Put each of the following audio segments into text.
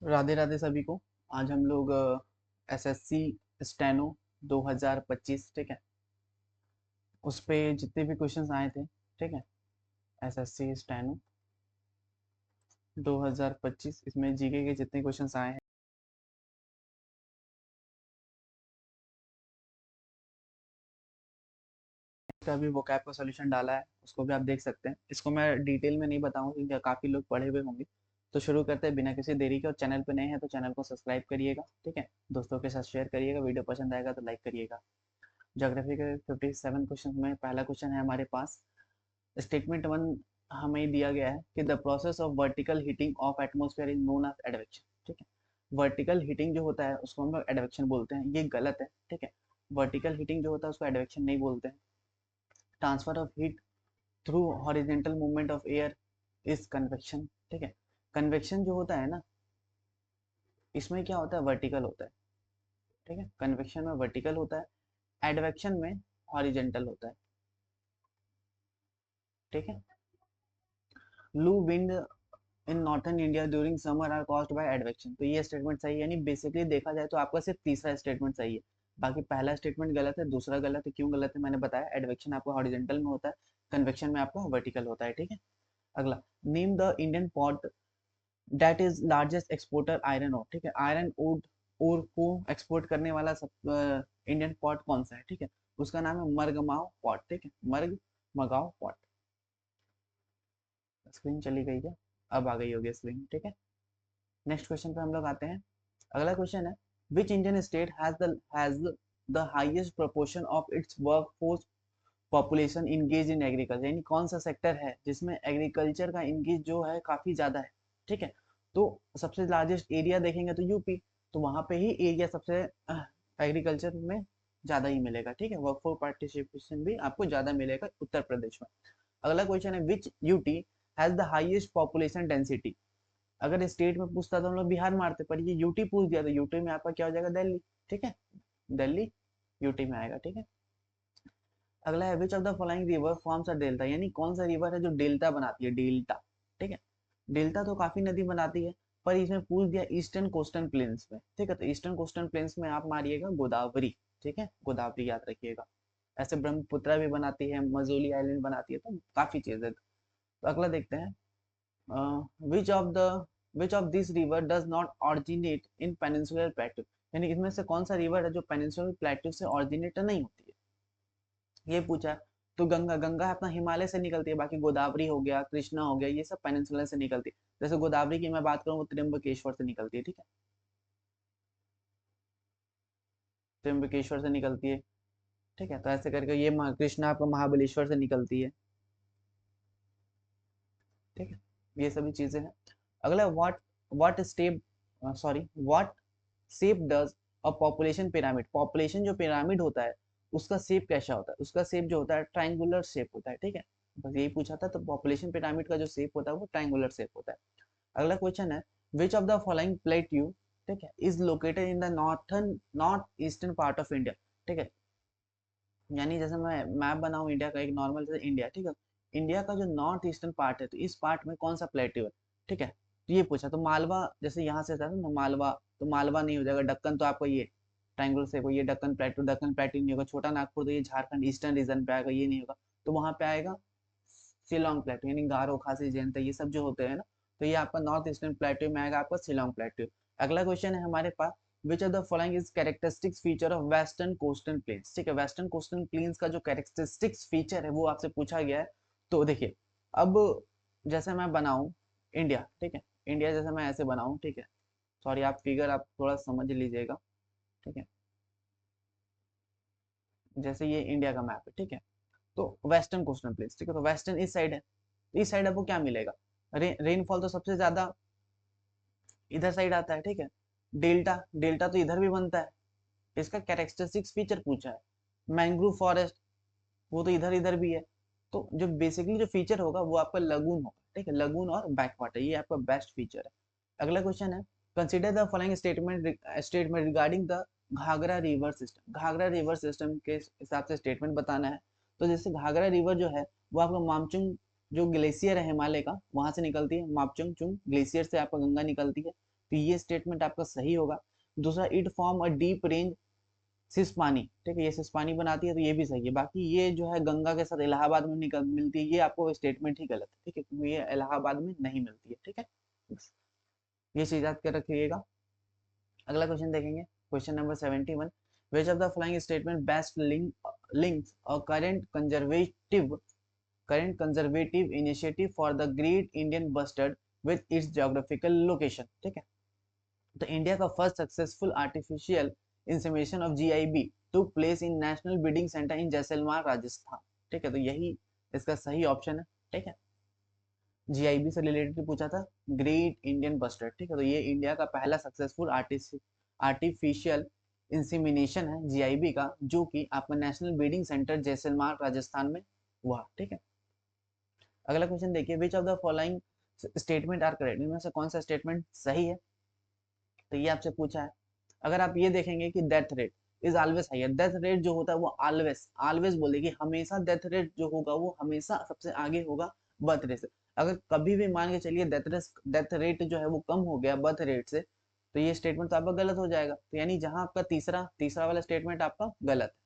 राधे राधे सभी को। आज हम लोग एसएससी स्टेनो 2025, ठीक है, उस पे जितने भी क्वेश्चंस आए थे, ठीक है, एसएससी स्टेनो 2025 इसमें जीके के जितने क्वेश्चंस आए हैं का भी वोकैब का सॉल्यूशन डाला है, उसको भी आप देख सकते हैं। इसको मैं डिटेल में नहीं बताऊंगा क्योंकि काफ़ी लोग पढ़े हुए होंगे। तो शुरू करते हैं बिना किसी देरी के। और चैनल पे नए हैं तो चैनल को सब्सक्राइब करिएगा, ठीक है, दोस्तों के साथ शेयर करिएगा, वीडियो पसंद आएगा तो लाइक करिएगा। ज्योग्राफी के 57 क्वेश्चन में पहला क्वेश्चन है हमारे पास। स्टेटमेंट वन हमें दिया गया है कि the process of vertical heating of atmosphere is known as advection, ठीक है। वर्टिकल हीटिंग जो होता है उसको हम लोग एडवेक्शन बोलते हैं, ये गलत है, ठीक है। वर्टिकल हीटिंग जो होता है उसको एडवेक्शन नहीं बोलते हैं। Transfer of heat through horizontal movement of air is convection, ठीक है। कन्वेक्शन जो होता है ना, इसमें क्या होता है, वर्टिकल होता है, ठीक है। कन्वेक्शन में वर्टिकल होता है, एडवेक्शन में हॉरिजेंटल होता है, ठीक है। Loo wind in northern India during summer are caused by advection, तो ये स्टेटमेंट सही है। यानी बेसिकली देखा जाए तो आपका सिर्फ तीसरा स्टेटमेंट सही है, बाकी पहला स्टेटमेंट गलत है, दूसरा गलत है। क्यों गलत है मैंने बताया, एडवेक्शन आपका हॉरिजेंटल में होता है, कन्वेक्शन में आपका वर्टिकल होता है, ठीक है। अगला, name the Indian port that is largest exporter iron ore, ठीक है। आयरन ओर को एक्सपोर्ट करने वाला सब इंडियन पोर्ट कौन सा है, ठीक है। उसका नाम है मरगमाओ पोर्ट, ठीक है, मर्ग मगाओ पोर्ट। स्क्रीन चली गई है, अब आ गई होगी स्क्रीन, ठीक है। नेक्स्ट क्वेश्चन पे हम लोग आते हैं। अगला क्वेश्चन है, विच Indian state has the highest proportion of its workforce population engage in agriculture, यानी कौन सा सेक्टर है जिसमें एग्रीकल्चर का इंगेज जो है काफी ज्यादा है, ठीक है। तो सबसे लार्जेस्ट एरिया देखेंगे तो यूपी, तो वहां पे ही एरिया सबसे एग्रीकल्चर में ज्यादा ही मिलेगा, ठीक है। वर्कफोर्स पार्टिसिपेशन भी आपको ज्यादा मिलेगा उत्तर प्रदेश में। अगला क्वेश्चन है, which UT has the highest population density. अगर स्टेट में पूछता तो हम लोग बिहार मारते, पर ये यूटी पूछ दिया तो यूटी में आपका क्या हो जाएगा, दिल्ली, ठीक है। दिल्ली यूटी में आएगा, ठीक है। अगला है, which of the following river forms a delta, यानी कौन सा रिवर है जो डेल्टा बनाती है, डेल्टा, ठीक है। डेल्टा तो काफी नदी बनाती है, पर इसमें पूछ दिया ईस्टर्न कोस्टल प्लेन्स में, ठीक है। तो ईस्टर्न कोस्टल प्लेन्स में आप मारिएगा गोदावरी, ठीक है, गोदावरी याद रखिएगा। ऐसे ब्रह्मपुत्रा भी बनाती है, मजोली आइलैंड बनाती है, तो काफी चीजें। तो अगला देखते हैं, विच of the which of this river does not originate in peninsular प्लेटू, यानी इसमें से कौन सा रिवर है जो पेनिनसुलर प्लेटू से ऑरिजिनेट नहीं होती है, ये पूछा है। तो गंगा, गंगा अपना हिमालय से निकलती है, बाकी गोदावरी हो गया, कृष्णा हो गया, ये सब पेनिनसुलर से निकलती है। जैसे गोदावरी की मैं बात करूँ, वो त्र्यंबकेश्वर से निकलती है, ठीक है, त्र्यंबकेश्वर से निकलती है, ठीक है। तो ऐसे करके ये कृष्णा आपका महाबलेश्वर से निकलती है, ठीक है। ये सभी चीजें हैं। अगला, what step sorry what shape does a population pyramid, population जो पिरामिड होता है उसका शेप कैसा होता है, उसका शेप जो होता है ट्रायंगुलर शेप होता है, ठीक है। बस यही पूछा था, तो पॉपुलेशन पिरामिड का जो शेप होता है वो ट्रायंगुलर शेप होता है। अगला क्वेश्चन है, which of the following plateau, ठीक है, is located in the north eastern part of India, ठीक है। यानी जैसे मैं मैप बनाऊं इंडिया का, एक नॉर्मल जैसे इंडिया, ठीक है, इंडिया का जो नॉर्थ ईस्टर्न पार्ट है, तो इस पार्ट में कौन सा प्लेट्यू है, ठीक है। तो ये पूछा, तो मालवा, जैसे यहाँ से था ना मालवा, तो मालवा नहीं हो जाएगा। दक्कन तो आपको ये ट्रायंगल से ये दक्कन प्लेट्यू नहीं होगा। छोटा नागपुर तो ये झारखंड ईस्टर्न रीजन पे आएगा, ये नहीं होगा। तो वहां पे आएगा शिलोंग प्लेट्यू, यानी गारो खासी जयंत ये सब जो होते हैं ना, तो ये आपका नॉर्थ ईस्टर्न प्लेट्यू में आएगा आपका शिलोंग प्लेट्यू। अगला क्वेश्चन है हमारे पास, which of the following is characteristics feature of western coastal plains, ठीक है। वेस्टर्न कोस्टल प्लेन्स का जो कैरेक्टरिस्टिक्स फीचर है वो आपसे पूछा गया है। तो देखिए, अब जैसे मैं बनाऊं इंडिया, ठीक है, इंडिया जैसे मैं ऐसे बनाऊं, ठीक है, सॉरी आप फिगर आप थोड़ा समझ लीजिएगा, ठीक है। जैसे ये इंडिया का मैप है, ठीक है, तो वेस्टर्न कोस्टल प्लेन्स, ठीक है, तो वेस्टर्न इस साइड है, तो इस साइड आपको क्या मिलेगा, रेनफॉल तो सबसे ज्यादा इधर साइड आता है, ठीक है। डेल्टा, डेल्टा तो इधर भी बनता है, इसका कैरेक्टरिस्टिक्स फीचर पूछा है। मैंग्रोव फॉरेस्ट, वो तो इधर इधर भी है। तो जो बेसिकली जो फीचर होगा वो आपका लगून होगा, ठीक है, लगून और बैक वाटर, ये आपका बेस्ट फीचर है। अगला क्वेश्चन है, consider the following statement regarding the Ghaghara river system, Ghaghara river system के हिसाब से स्टेटमेंट बताना है। तो जैसे घाघरा रिवर जो है वो आपका मामचुंग जो ग्लेशियर है हिमालय का, वहां से निकलती है, मापचुंग चुंग ग्लेशियर से आपका गंगा निकलती है। तो ये स्टेटमेंट आपका सही होगा। दूसरा, it form a deep range सिस्पानी, ठीक है, ये सिस्पानी बनाती है, तो ये भी सही है। बाकी ये जो है गंगा के साथ इलाहाबाद में निकल मिलती है, ये आपको स्टेटमेंट ही गलत है, ठीक है, क्योंकि ये इलाहाबाद में नहीं मिलती है, ठीक है, ये चीज याद कर रखिएगा। अगला क्वेश्चन देखेंगे, question number 71, which of the following statement best links a current conservative initiative for the Great Indian Bustard with its geographical location, ठीक है। तो इंडिया का first successful artificial insemination of GIB took place in national breeding centre in Jaisalmer Rajasthan, ठीक है, तो यही इसका सही ऑप्शन है, ठीक है। जीआईबी से रिलेटेड पूछा था, ग्रेट इंडियन बस्टर्ड, ठीक है, तो ये इंडिया का पहला सक्सेसफुल आर्टिफिशियल इंसेमिनेशन है जीआईबी का, जो कि आपका national breeding centre Jaisalmer Rajasthan में हुआ, ठीक है। अगला क्वेश्चन देखिए, which of the following statement are correct, इनमें से कौन सा स्टेटमेंट सही है, तो ये आपसे पूछा है। अगर आप ये देखेंगे कि death rate is always higher, death rate जो होता है वो ऑलवेज ऑलवेज बोलेगी, हमेशा डेथ रेट जो होगा वो हमेशा सबसे आगे होगा बर्थ रेट से। अगर कभी भी मान के चलिए डेथ रेट जो है वो कम हो गया बर्थ रेट से, तो ये स्टेटमेंट तो आपका गलत हो जाएगा। तो यानी जहां आपका तीसरा तीसरा वाला स्टेटमेंट आपका गलत है।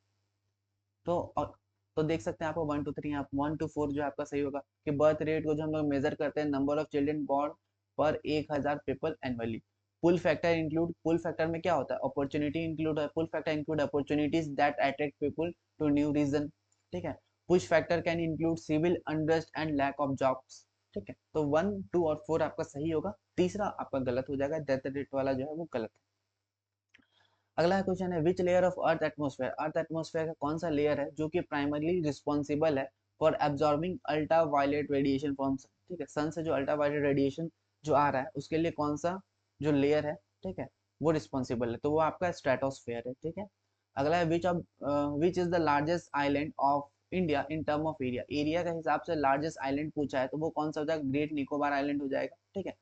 तो तो देख सकते हैं आपको 1 2 3, आप 1 2 4 जो आपका सही होगा, कि बर्थ रेट को जो हम लोग मेजर करते हैं number of children born per 1000 people annually. Pull factor include, pull factor में क्या होता है, अपॉर्चुनिटी इंक्लूड है, pull factor include opportunities that attract people to new region, ठीक है। Push factor can include civil unrest and lack of jobs, ठीक है। तो 1 2 और 4 आपका सही होगा, तीसरा आपका गलत हो जाएगा, डेथ रेट वाला जो है वो गलत है। अगला क्वेश्चन है, which layer of Earth atmosphere, Earth atmosphere का कौन सा लेयर है जो कि प्राइमरली रिस्पॉन्सिबल है for absorbing ultraviolet radiation from sun, ठीक है, सन से जो अल्ट्रा वायलेट रेडिएशन जो आ रहा है उसके लिए कौन सा जो लेयर है, ठीक है, वो रिस्पॉन्सिबल है, तो वो आपका स्ट्रेटोस्फेयर है, ठीक है। अगला है, which is the largest island of India in term of area, area के हिसाब से लार्जेस्ट आइलैंड पूछा है, तो वो कौन सा हो जाएगा, ग्रेट निकोबार आइलैंड हो जाएगा, ठीक है।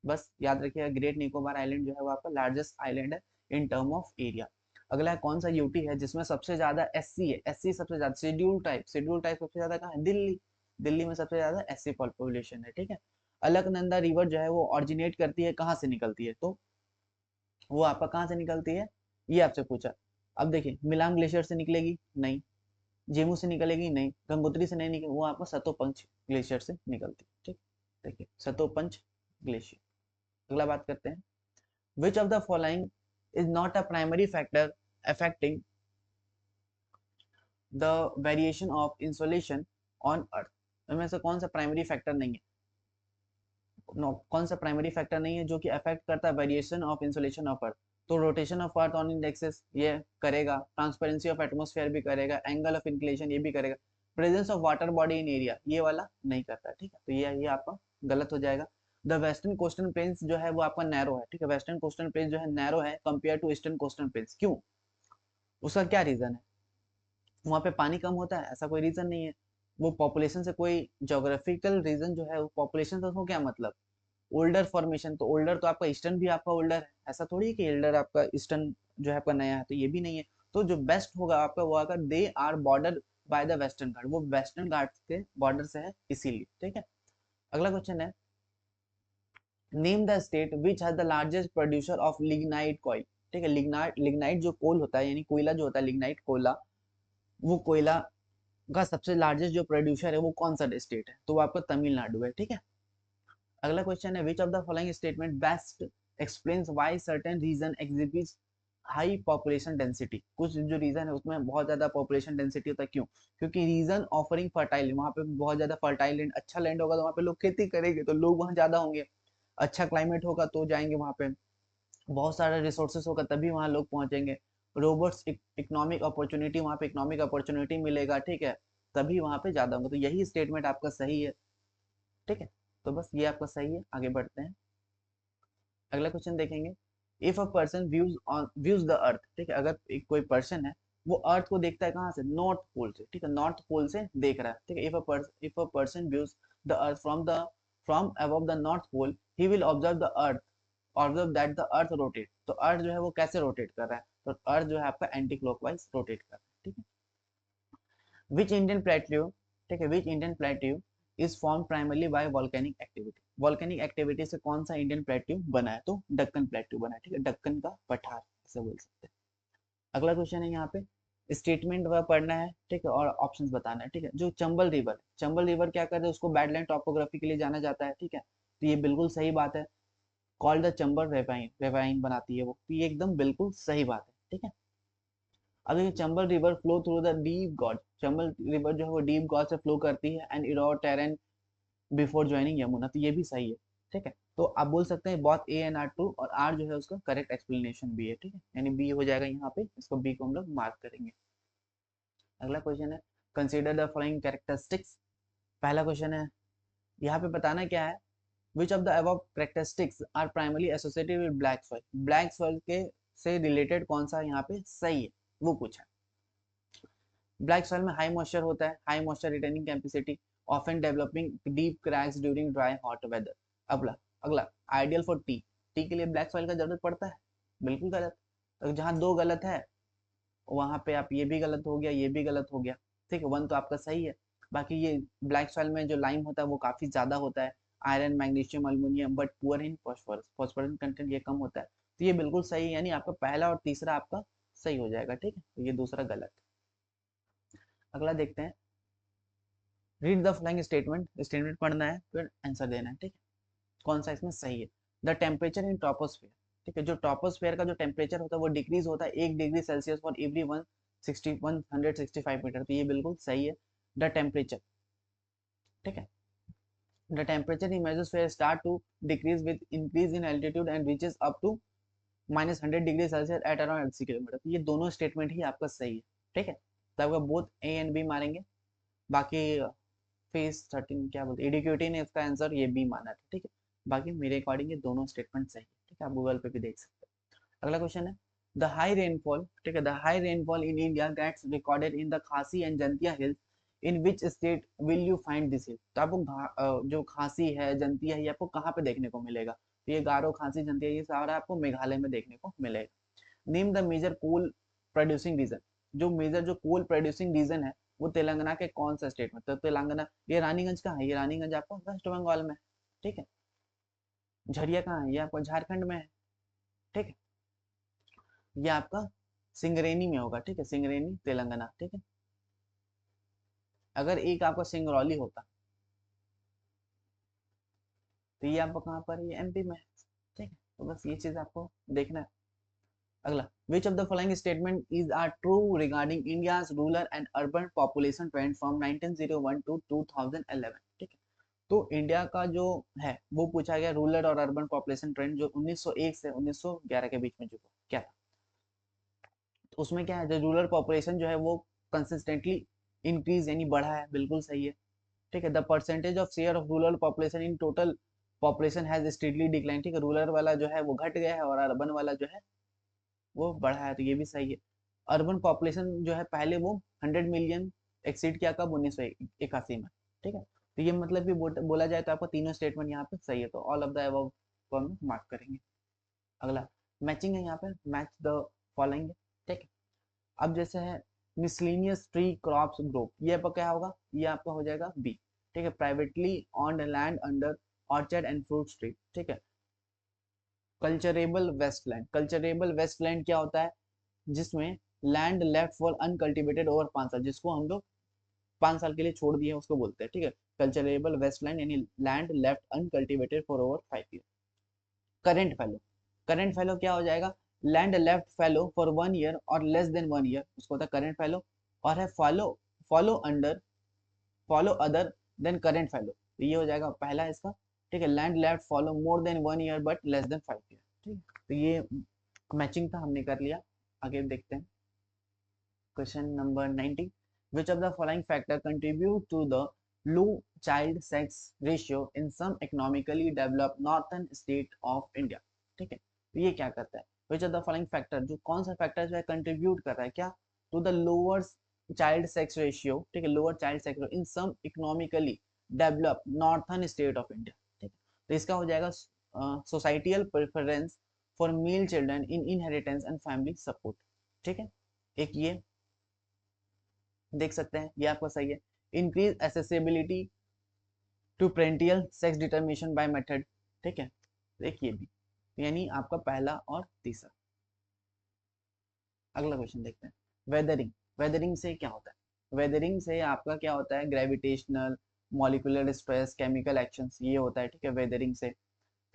बस याद रखिएगा, ग्रेट निकोबार आइलैंड जो है वो आपका लार्जेस्ट आइलैंड है इन टर्म ऑफ एरिया। अगला है, कौन सा यूटी है जिसमें सबसे ज्यादा एससी है, एससी सबसे ज्यादा, शेड्यूल टाइप सबसे ज्यादा कहाँ है, दिल्ली, दिल्ली में सबसे ज्यादा एससी पॉपुलेशन है, ठीक है। अलकनंदा रिवर जो है वो ऑरिजिनेट करती है, कहाँ से निकलती है, तो वो आपका कहाँ से निकलती है, ये आपसे पूछा। अब देखिए, मिलांग ग्लेशियर से निकलेगी नहीं, जेमू से निकलेगी नहीं, गंगोत्री से नहीं निकलेगी, वो आपका सतोपंच ग्लेशियर से निकलती है, ठीक। देखिए, सतोपंच ग्लेशियर। अगला बात करते हैं, which of the following is not a primary factor affecting the variation of insolation on earth, इनमें से कौन सा प्राइमरी फैक्टर नहीं है, कौन सा प्राइमरी फैक्टर नहीं है जो कि अफेक्ट करता है variation of insolation of earth, तो rotation of earth on indexes ये करेगा, ट्रांसपेरेंसी ऑफ एटमॉस्फेयर भी करेगा, एंगल ऑफ इंक्लिनेशन ये भी करेगा, presence of water body in area ये वाला नहीं करता, ठीक है, तो ये आपका गलत हो जाएगा। द वेस्टर्न कोस्टल प्लेन्स जो है वो आपका नैरो है, ठीक है, वेस्टर्न कोस्टल प्लेन्स जो है नैरो है compare to eastern coastal plains, क्यों, उसका क्या रीजन है, वहाँ पे पानी कम होता है, ऐसा कोई रीजन नहीं है, वो पॉपुलेशन से कोई जोग्राफिकल रीजन जो है, वो पॉपुलेशन से उसको क्या मतलब, ओल्डर फॉर्मेशन, तो ओल्डर तो आपका ईस्टर्न भी आपका ओल्डर है, ऐसा थोड़ी है कि एल्डर आपका ईस्टर्न जो है आपका नया है, तो ये भी नहीं है। तो जो बेस्ट होगा आपका वो अगर they are border by the western Ghat, वो वेस्टर्न घाट के बॉर्डर से है इसीलिए, ठीक है। अगला क्वेश्चन है, name the state which has the largest producer of lignite coil, ठीक है, लिग्नाइट लिग्नाइट जो कोल होता है यानी कोयला जो होता है, लिग्नाइट कोयला, वो कोयला का सबसे लार्जेस्ट जो प्रोड्यूसर है वो कौन सा स्टेट है, तो वो आपका तमिलनाडु है, ठीक है। अगला क्वेश्चन है, which of the following statement best explains why certain region exhibits high population density, कुछ जो रीजन है उसमें बहुत ज्यादा पॉपुलेशन डेंसिटी होता है, क्यों, क्योंकि रीजन ऑफरिंग फर्टाइल, वहाँ पे बहुत ज्यादा फर्टाइल लैंड, अच्छा लैंड होगा तो वहाँ पे लोग खेती करेंगे, तो लोग वहाँ ज्यादा होंगे, अच्छा क्लाइमेट होगा तो जाएंगे वहाँ पे, बहुत सारा रिसोर्सेस होगा तभी वहाँ लोग पहुंचेंगे, रोबोट्स इकोनॉमिक अपॉर्चुनिटी, वहाँ पे इकोनॉमिक अपॉर्चुनिटी मिलेगा, ठीक है, तभी वहाँ पे ज्यादा होंगे, तो यही स्टेटमेंट आपका सही है, ठीक है। तो बस ये आपका सही है, आगे बढ़ते हैं। अगला क्वेश्चन देखेंगे, if a person views the अर्थ, ठीक है, अगर एक कोई पर्सन है वो अर्थ को देखता है कहाँ से, नॉर्थ पोल से, ठीक है, नॉर्थ पोल से देख रहा है, ठीक है, if a person views the earth from above the north pole, he will observe the earth, observe that the earth rotate, तो अर्थ जो है वो कैसे रोटेट कर रहा है, तो अर्थ जो है आपका एंटी क्लॉकवाइज रोटेट कर रहा है, ठीक है। विच इंडियन प्लेट्यू, ठीक है, which Indian plateau is form primarily bye volcanic activity. Volcanic activity से कौन सा इंडियन प्लेट्यू बना है? तो डक्कन प्लेट्यू बना है, ठीक है, डक्कन का पठार ऐसे बोल सकते हैं। अगला क्वेश्चन है यहाँ पे स्टेटमेंट वह पढ़ना है, ठीक है, और ऑप्शंस बताना है, ठीक है। जो चंबल रिवर, चंबल रिवर क्या करते हैं, उसको बैडलैंड टॉपोग्राफी के लिए जाना जाता है, ठीक है, तो ये बिल्कुल सही बात है। Called the Chambal ravine, ravine बनाती है वो, तो ये एकदम बिल्कुल सही बात है, ठीक है। अब देखिए Chambal river flow through the deep gorge, Chambal river जो है वो डीप गॉर्ज से फ्लो करती है and Erode terrain before joining Yamuna, तो ये भी सही है, ठीक है। तो आप बोल सकते हैं बहुत ए एंड आर ट्रू, और आर जो है उसका करेक्ट एक्सप्लेनेशन भी है, ठीक है, यानी बी हो जाएगा यहाँ पे, इसको बी को हम लोग मार्क करेंगे। अगला क्वेश्चन है कंसीडर द फॉलोइंग कैरेक्टरिस्टिक्स। पहला क्वेश्चन है यहाँ पे बताना क्या है, which of the above characteristics are primarily associated with black soil, black soil के से रिलेटेड कौन सा यहाँ पे सही है वो पूछा है। ब्लैक सॉइल में हाई मॉइस्चर होता है, high moisture retaining capacity, often developing deep cracks during dry hot weather. अगला अगला आइडियल फॉर टी, टी के लिए ब्लैक सॉइल का जरूरत पड़ता है? बिल्कुल गलत। तो जहाँ दो गलत है वहां पे आप ये भी गलत हो गया, ये भी गलत हो गया, ठीक है, वन तो आपका सही है। बाकी ये ब्लैक सॉइल में जो लाइम होता है वो काफी ज्यादा होता है, iron magnesium aluminium, but poor in phosphorus, phosphorus content ये कम होता है, तो ये बिल्कुल सही है, यानी आपका पहला और तीसरा आपका सही हो जाएगा, ठीक है, तो ये दूसरा गलत। अगला देखते हैं, read the flying statement, statement पढ़ना है फिर आंसर देना है, ठीक है, कौन सा इसमें सही है। द टेम्परेचर इन ट्रोपोस्फेयर, ठीक है, जो ट्रोपोस्फेयर का जो टेम्परेचर होता है वो डिक्रीज होता है 1 degree Celsius for every 165 metre, तो ये बिल्कुल सही है। द टेम्परेचर, ठीक है, the temperature in mesosphere start to decrease with increase in altitude and reaches up to -100 degree Celsius at around 80 kilometre, तो ये दोनों स्टेटमेंट ही आपका सही है, ठीक है, तो आपका बोथ ए एंड बी मारेंगे। बाकी फेस 13 क्या बोलते एडिक्यूटी ने इसका आंसर ये बी माना था, ठीक है, बाकी मेरे अकॉर्डिंग ये दोनों स्टेटमेंट सही है, ठीक है, आप गूगल पे भी देख सकते हैं। अगला क्वेश्चन है द हाई रेनफॉल, ठीक है, the high rainfall in India gets recorded in the Khasi and Jaintia hills, in which state will you find this hill, तो आपको जो खासी है जंतिया है ये आपको कहाँ पे देखने को मिलेगा, तो ये गारो खासी जंतिया ये सारा आपको मेघालय में देखने को मिलेगा। Name the major coal producing region, जो मेजर जो कोल प्रोड्यूसिंग रीजन है वो तेलंगाना के कौन सा स्टेट में, तो तेलंगाना ये रानीगंज कहाँ है, ये रानीगंज आपको वेस्ट बंगाल में है, ठीक है। झरिया कहाँ है, ये आपको झारखंड में है, ठीक है। ये आपका सिंगरेनी में होगा, ठीक है, सिंगरेनी तेलंगाना, ठीक है। अगर एक आपका सिंगरौली होता तो ये आपको कहाँ पर, ये एमपी में है, ठीक है, तो बस ये चीज आपको देखना है। अगला which of the following statement is are true regarding India's rural and urban population trend from 1901 to 2011, ठीक है। तो इंडिया का जो है वो पूछा गया रूरल और अर्बन पॉपुलेशन ट्रेंड जो 1901 से 1911 के बीच में जो क्या था, तो उसमें क्या है, जो रूरल पॉपुलेशन जो है वो कंसिस्टेंटली इंक्रीज यानी बढ़ा है, बिल्कुल सही है, ठीक है। The percentage of share of rural population in total population has steadily decline, ठीक है, रूरल वाला जो है वो घट गया है और अर्बन वाला जो है वो बढ़ा है, तो ये भी सही है। अर्बन पॉपुलेशन जो है पहले वो 100 मिलियन एक्सीड किया कब, 1981 में, ठीक है, तो ये मतलब कि बोला जाए तो आपको तीनों स्टेटमेंट यहाँ पे सही है, तो ऑल ऑफ द अबव को हम मार्क करेंगे। अगला मैचिंग है, यहाँ पे मैच द फॉलोइंग, ठीक है। अब जैसे है मिसलिनियस ट्री क्रॉप्स ग्रुप, ये आपका क्या होगा, ये आपका हो जाएगा बी, ठीक है, privately on land under orchard and fruit tree, ठीक है। कल्चरेबल वेस्टलैंड, कल्चरेबल वेस्टलैंड क्या होता है, जिसमें land left for uncultivated over 5 साल, जिसको हम लोग 5 साल के लिए छोड़ दिए उसको बोलते हैं, ठीक है, कल्चरेबल वेस्टलैंड यानी land left uncultivated for over 5 year. Current fallow, current fallow क्या हो जाएगा, land left fallow for 1 year और लेस देन 1 ईयर, उसको होता है करेंट फैलो, और है fallow fallow under fallow other than current fallow, तो ये हो जाएगा पहला इसका, ठीक है, land left fallow more than 1 year but less than 5 year, ठीक है, तो ये मैचिंग था, हमने कर लिया। आगे देखते हैं question number 19, which of the following factor contribute to the low child sex ratio in some economically developed northern state of India, ठीक है, तो ये क्या करता है, which of the following factor, जो कौन सा फैक्टर जो है कंट्रीब्यूट कर रहा है क्या, to the lower child sex ratio, ठीक है, lower child sex ratio in some economically developed northern state of India, ठीक है, तो इसका हो जाएगा societal preference for male children in inheritance and family support, ठीक है, एक ये देख सकते हैं, ये आपका सही है। Increase accessibility to parental sex determination by method, ठीक है, देखिए भी, यानी आपका पहला और तीसरा। अगला क्वेश्चन देखते हैं, वेदरिंग। वेदरिंग से क्या होता है? वेदरिंग से आपका क्या होता है, gravitational, molecular stress, chemical actions, ये होता है, ठीक है, वेदरिंग से।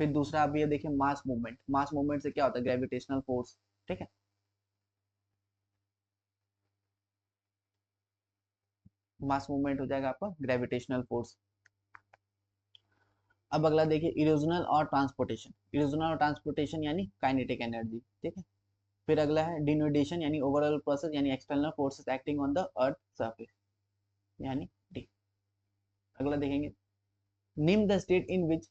फिर दूसरा आप ये देखिए, मास मूवमेंट। मास मूवमेंट से क्या होता है, ग्रेविटेशनल फोर्स, ठीक है, मास मूवमेंट हो जाएगा आपका ग्रेविटेशनल फोर्स। अब अगला देखिए, इरोजनल और ट्रांसपोर्टेशन। इरोजनल और ट्रांसपोर्टेशन यानी काइनेटिक एनर्जी, ठीक है। फिर अगला है डिनोडेशन, यानी ओवरऑल प्रोसेस, यानी external forces acting on the earth surface, यानी डी। अगला देखेंगे, name the state in which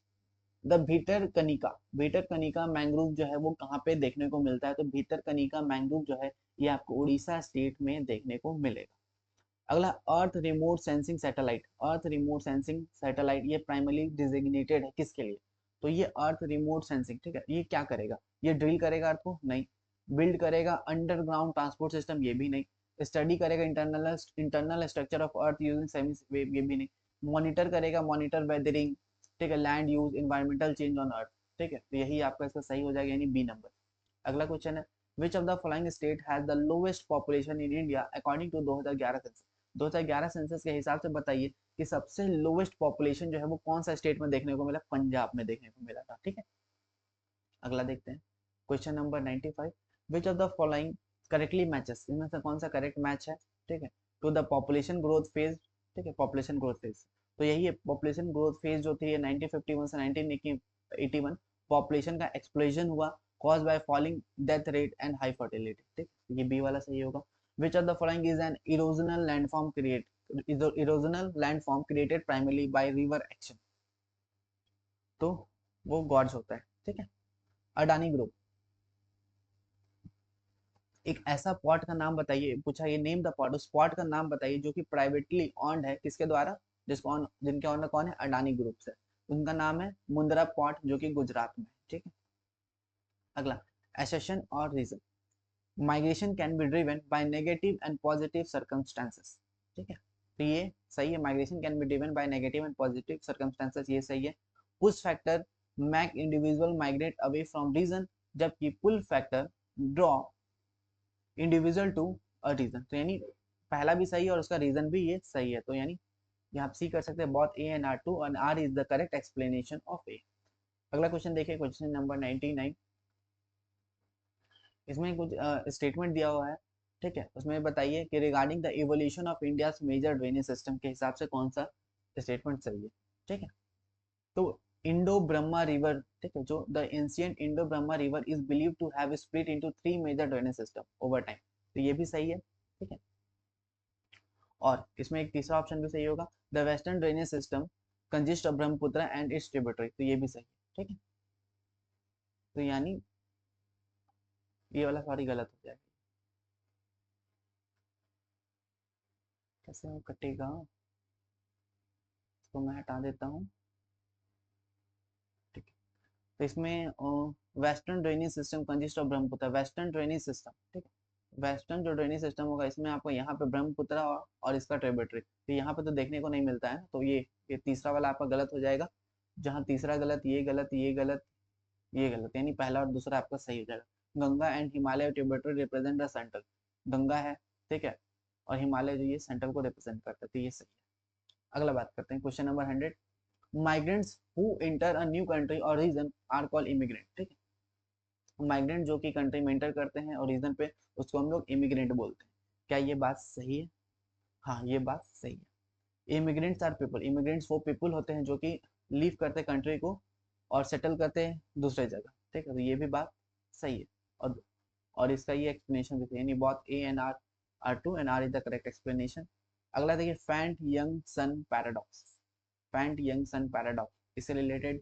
the Bhitarkanika. Bhitarkanika mangrove जो है वो कहाँ पे देखने को मिलता है? तो भीतरकनिका मैंग्रोव जो है ये आपको उड़ीसा स्टेट में देखने को मिलेगा। अगला, अर्थ रिमोट सेंसिंग सैटेलाइट। अर्थ रिमोट सेंसिंग सैटेलाइट ये प्राइमरली डिजिग्नेटेड है किसके लिए? तो ये अर्थ रिमोट सेंसिंग, ठीक है, ये क्या करेगा? ये ड्रिल करेगा अर्थ को? नहीं। बिल्ड करेगा अंडरग्राउंड ट्रांसपोर्ट सिस्टम? ये भी नहीं। स्टडी करेगा internal structure of earth using semi wave? ये भी नहीं। मॉनिटर करेगा, मॉनिटर वेदरिंग, ठीक है, land use, environmental change on earth, ठीक है, तो यही आपका इसका सही हो जाएगा, यानी बी नंबर। अगला क्वेश्चन है, which of the following state has the lowest population in India according to 2011 census? 2011 census के हिसाब से बताइए कि सबसे लोवेस्ट पॉपुलेशन जो है वो कौन सा स्टेट में देखने को मिला? पंजाब में देखने को मिला था, ठीक है। अगला देखते हैं, question number 95, which of the following correctly matches, इनमें से कौन सा करेक्ट मैच है, ठीक है, to the population growth phase, ठीक है, पॉपुलेशन ग्रोथ फेज। तो यही है, पॉपुलेशन ग्रोथ फेज जो थी 1951 से 1981, पॉपुलेशन का एक्सप्लोजन हुआ, cause by fouling death rate and high fertility, ठीक, ये बी वाला सही होगा। विच of the following is an erosional landform create, erosional landform created primarily by river action? तो वो गॉड्स होता है, ठीक है। अडानी ग्रुप। एक ऐसा पॉट का नाम बताइए, पूछा ये नेम द पॉट, उस पॉट का नाम बताइए जो कि प्राइवेटली ऑन्ड है, किसके द्वारा? जिसको जिनके ऑनर कौन है? अडानी ग्रुप से। उनका नाम है मुंद्रा पॉट, जो कि गुजरात में, ठीक है। अगला, एसेशन और reason. Migration can be driven by negative and positive circumstances, ठीक है, तो ये सही है, migration can be driven by negative and positive circumstances, ये सही है। Push factor make individual migrate away from region, जबकि pull factor draw individual to a region, तो यानी पहला भी सही है और उसका रीजन भी ये सही है, तो यानी ये आप सी कर सकते हैं, both A and R true, and R is the correct explanation of A. अगला क्वेश्चन देखिए, क्वेश्चन नंबर 99। इसमें कुछ स्टेटमेंट दिया हुआ है, ठीक है, उसमें बताइए कि regarding the evolution of India major drainage system के हिसाब से कौन सा स्टेटमेंट सही है, ठीक है। तो इंडो ब्रह्मा रिवर, ठीक है, जो the ancient Indo Brahma river is believe to have split into 3 major drainage system over time, तो ये भी सही है, ठीक है। और इसमें एक तीसरा ऑप्शन भी सही होगा, the western drainage system consist of Brahmaputra and it's tributary, तो ये भी सही है, ठीक है। तो यानी ये वाला सॉरी गलत हो जाएगा, कैसे वो कटेगा, इसको मैं हटा देता हूँ, ठीक है। तो इसमें western drainage system consist of Brahmaputra, western drainage system, ठीक है, वेस्टर्न जो ड्रेनेज सिस्टम होगा इसमें आपको यहाँ पे ब्रह्मपुत्र और इसका ट्रिब्यूटरी, तो यहाँ पे तो देखने को नहीं मिलता है, तो ये तीसरा वाला आपका गलत हो जाएगा। जहाँ तीसरा गलत, ये गलत, ये गलत, ये गलत, यानी पहला और दूसरा आपका सही हो जाएगा। Ganga and Himalaya tributary represent the central, Ganga है, ठीक है, और हिमालय जो ये सेंट्रल को रिप्रेजेंट करता है, तो ये सही है। अगला बात करते हैं, question number 100, migrants who enter a new country और रीजन आर कॉल्ड इमिग्रेंट, ठीक है, माइग्रेंट जो कि कंट्री में एंटर करते हैं और रीजन पे, उसको हम लोग इमिग्रेंट बोलते हैं। क्या ये बात सही है? हाँ, ये बात सही है। इमिग्रेंट्स आर पीपल, इमिग्रेंट्स वो पीपल होते हैं जो कि लीव करते हैं कंट्री को और सेटल करते हैं दूसरे जगह, ठीक है, तो ये भी बात सही है। और इसका ये एक्सप्लेनेशन भी है, यानी बहुत A and R are true and R is the correct explanation. अगला देखिए, faint young sun paradox. Faint young sun paradox, इससे रिलेटेड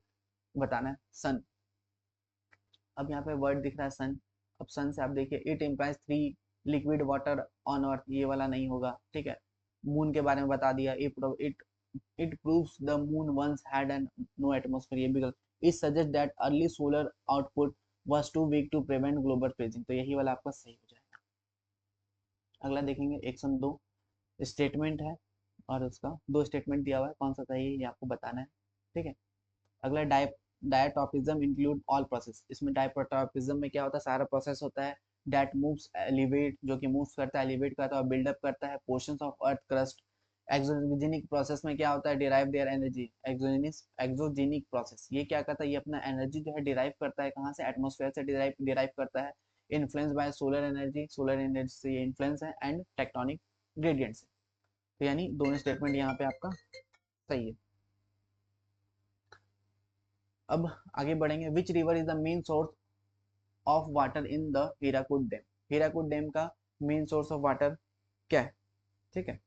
बताना है, सन। अब यहाँ पे वर्ड दिख रहा है सन, अब सन से आप देखिए, it implies 3 liquid water on earth, ये वाला नहीं होगा, ठीक है। मून के बारे में बता दिया, it it proves the moon once had an no atmosphere, ये भी गलत। It suggest that early solar output was too weak to prevent global freezing, तो यही वाला आपका सही हो जाएगा। अगला देखेंगे 102 स्टेटमेंट है, और उसका 2 स्टेटमेंट दिया हुआ है, कौन सा सही है ये आपको बताना है। ठीक है। अगला डायटॉपिज्म इंक्लूड ऑल प्रोसेस। इसमें डायटॉपिज्म में क्या होता है, सारा प्रोसेस होता है। डैट मूव्स एलिवेट, जो कि मूव्स करता है, एलिवेट करता है और बिल्डअप करता है portions of earth crust. Exogenic process में क्या होता है, derive their energy. Exogenic process ये क्या करता है, ये अपना एनर्जी जो है डिराइव करता है कहाँ से, एटमोसफेयर से डिराइव करता है। इन्फ्लुएंस बाय सोलर एनर्जी से ये इन्फ्लुएंस है, एंड टेक्टोनिक ग्रेडियंट से। तो यानी दोनों स्टेटमेंट यहाँ पे आपका सही है। अब आगे बढ़ेंगे। Which river is the main source of water in the Hirakud dam. Hirakud dam का मेन सोर्स ऑफ वाटर क्या है, ठीक है।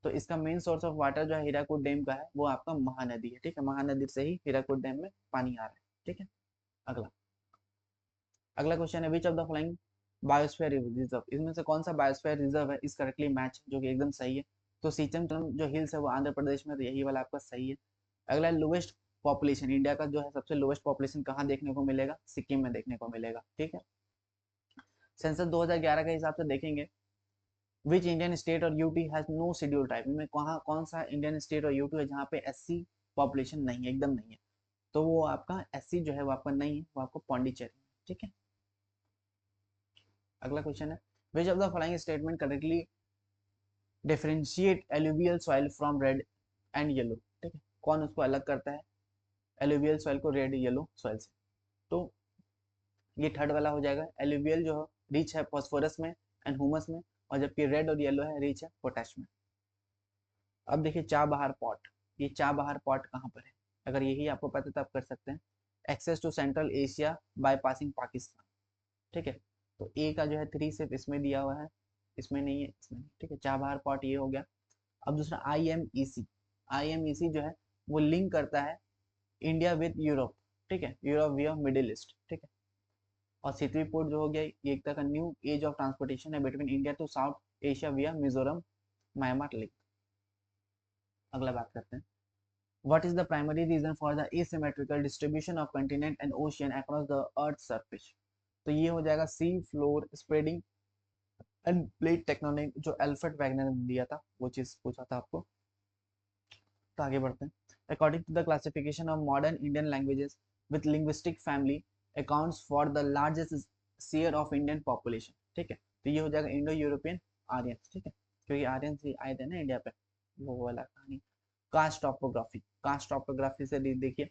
तो इसका मेन सोर्स ऑफ वाटर जो है हीराकुड डैम का है वो आपका महानदी है, ठीक है। महानदी से ही हीराकुड डैम में पानी आ रहा है, ठीक है। अगला अगला क्वेश्चन है, which of the following biosphere reserve, इसमें से कौन सा बायोस्फीयर रिजर्व है इस करेक्टली मैच, जो कि एकदम सही है। तो सीचम जो हिल्स है वो आंध्र प्रदेश में, तो यही वाला आपका सही है। अगला लोवेस्ट पॉपुलेशन, इंडिया का जो है सबसे लोवेस्ट पॉपुलेशन कहाँ देखने को मिलेगा, सिक्किम में देखने को मिलेगा, ठीक है। सेंसस 2011 के हिसाब से देखेंगे, विच इंडियन स्टेट और UT has no schedule tribe, इनमें कौन सा इंडियन स्टेट और यूटी है जहाँ पे एससी पॉपुलेशन नहीं है, एकदम नहीं है। तो वो आपका एससी जो है वो आपका नहीं है, वो आपको पौंडीचेरी, ठीक है। अगला क्वेश्चन है, which of the following statement correctly differentiate alluvial soil from red and yellow, ठीक है। कौन उसको अलग करता है, एलुवियल सॉइल को रेड येलो सॉइल से। तो ये थर्ड वाला हो जाएगा। एलुवियल जो है रिच है फॉस्फोरस में एंड ह्यूमस में, और जबकि रेड और येलो है रिच है पोटेश में। अब देखिए चाबहार पॉट, ये चाबहार पॉट कहाँ पर है, अगर यही आपको पता है तो आप कर सकते हैं। Access to central Asia by passing Pakistan, ठीक है। तो ए का जो है 3 सिर्फ इसमें दिया हुआ है, इसमें नहीं है, इसमें नहीं, ठीक है। चाबहार पॉट ये हो गया। अब दूसरा IMEC, IMEC जो है वो लिंक करता है इंडिया विद यूरोप, ठीक है, यूरोप विया मिडिल ईस्ट, ठीक है। और सितवी पोर्ट जो हो गया ये एक तरह का न्यू एज ऑफ ट्रांसपोर्टेशन है between India to south Asia via Mizoram Myanmar link. अगला बात करते हैं, what is the primary reason for the asymmetrical distribution of continent and ocean across the earth surface. तो ये हो जाएगा sea floor spreading and plate tectonic, जो Alfred Wegener ने दिया था, वो चीज पूछा था आपको। तो आगे बढ़ते हैं। According to the classification of modern Indian languages with linguistic family accounts for the largest share of Indian population, ठीक है। तो ये हो जाएगा इंडो यूरोपियन आर्यन, ठीक है, क्योंकि आर्यन से आए थे ना इंडिया पे, वो वाला कहानी। कास्ट टॉपोग्राफी, कास्ट टॉपोग्राफी से देखिए,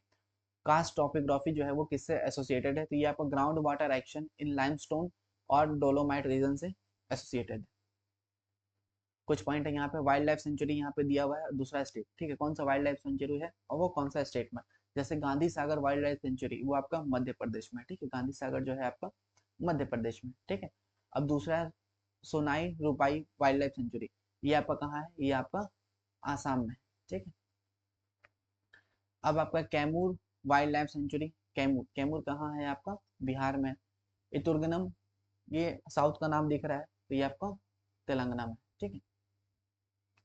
कास्ट टॉपोग्राफी जो है वो किससे एसोसिएटेड है, तो ये आपका ground water action in limestone और डोलोमाइट रीजन से एसोसिएटेड है। कुछ पॉइंट है यहाँ पे, वाइल्ड लाइफ सेंचुरी यहाँ पे दिया हुआ है, दूसरा स्टेट, ठीक है, कौन सा वाइल्ड लाइफ सेंचुरी है और वो कौन सा स्टेट में। जैसे Gandhi Sagar wild life sanctuary वो आपका मध्य प्रदेश में, ठीक है, गांधी सागर जो है आपका मध्य प्रदेश में, ठीक है। अब दूसरा है सोनाई रूपाई वाइल्ड लाइफ सेंचुरी, ये आपका कहाँ है, ये आपका आसाम में, ठीक है। अब आपका Kaimur wild life sanctuary, Kaimur, Kaimur कहाँ है आपका, बिहार में। इतुर्गनम, ये साउथ का नाम दिख रहा है, तो ये आपका तेलंगाना में, ठीक है।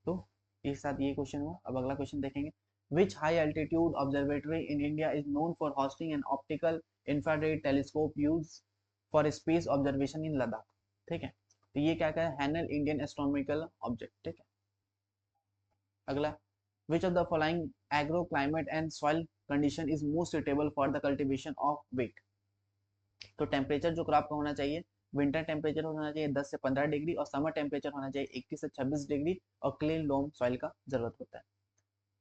तो एक साथ ये क्वेश्चन हुआ। अब अगला क्वेश्चन देखेंगे, which high altitude observatory in India is known for hosting an optical infrared telescope use for space observation in Ladakh, ठीक है। तो ये क्या है, हैनल इंडियन एस्ट्रोनॉमिकल ऑब्जेक्ट, ठीक है। अगला, which of the following agro climate and soil condition is most suitable for the cultivation of wheat. तो टेम्परेचर जो क्रॉप का होना चाहिए, विंटर टेम्परेचर होना चाहिए 10 से 15 डिग्री और समर टेम्परेचर होना चाहिए 21 से 26 डिग्री, और क्लीन लोम सॉइल का जरूरत होता है।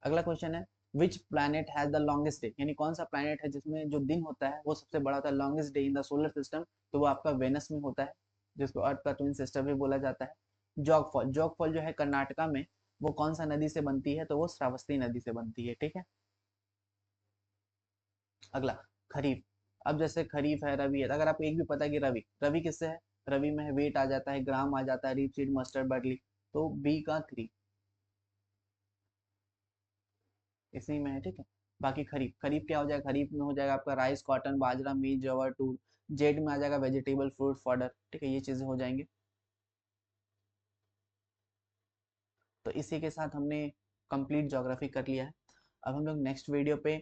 अगला क्वेश्चन है, which planet has the longest day, यानी कौन सा प्लैनेट है जिसमें जो दिन होता है वो सबसे बड़ा होता है, longest day in the solar system, तो वो आपका वेनस में होता है, जिसको अर्थ का ट्विन सिस्टर भी बोला जाता है। जॉगफॉल, जॉगफॉल जो है कर्नाटका में, वो कौन सा नदी से बनती है, तो वो श्रावस्ती नदी से बनती है, ठीक है। अगला, खरीफ। अब जैसे खरीफ है, रवि है, अगर आपको एक भी पता है कि रवि, रवि किससे है, रवि में है वेट आ जाता है, ग्राम आ जाता है, रीप सीड मस्टर्ड बर्ली, तो बी का 3 इसी में है, ठीक है। बाकी खरीफ, खरीफ क्या हो जाएगा, खरीफ में हो जाएगा आपका राइस कॉटन बाजरा मीट जवर टूर। जेड में आ जाएगा वेजिटेबल फ्रूट फॉडर, ठीक है, ये चीजें हो जाएंगे। तो इसी के साथ हमने कंप्लीट ज्योग्राफी कर लिया है। अब हम लोग नेक्स्ट वीडियो पे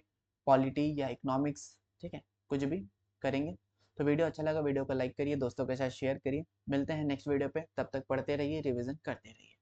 पॉलिटी या इकोनॉमिक्स, ठीक है, कुछ भी करेंगे। तो वीडियो अच्छा लगा, वीडियो को लाइक करिए, दोस्तों के साथ शेयर करिए। मिलते हैं नेक्स्ट वीडियो पे, तब तक पढ़ते रहिए, रिवीजन करते रहिए।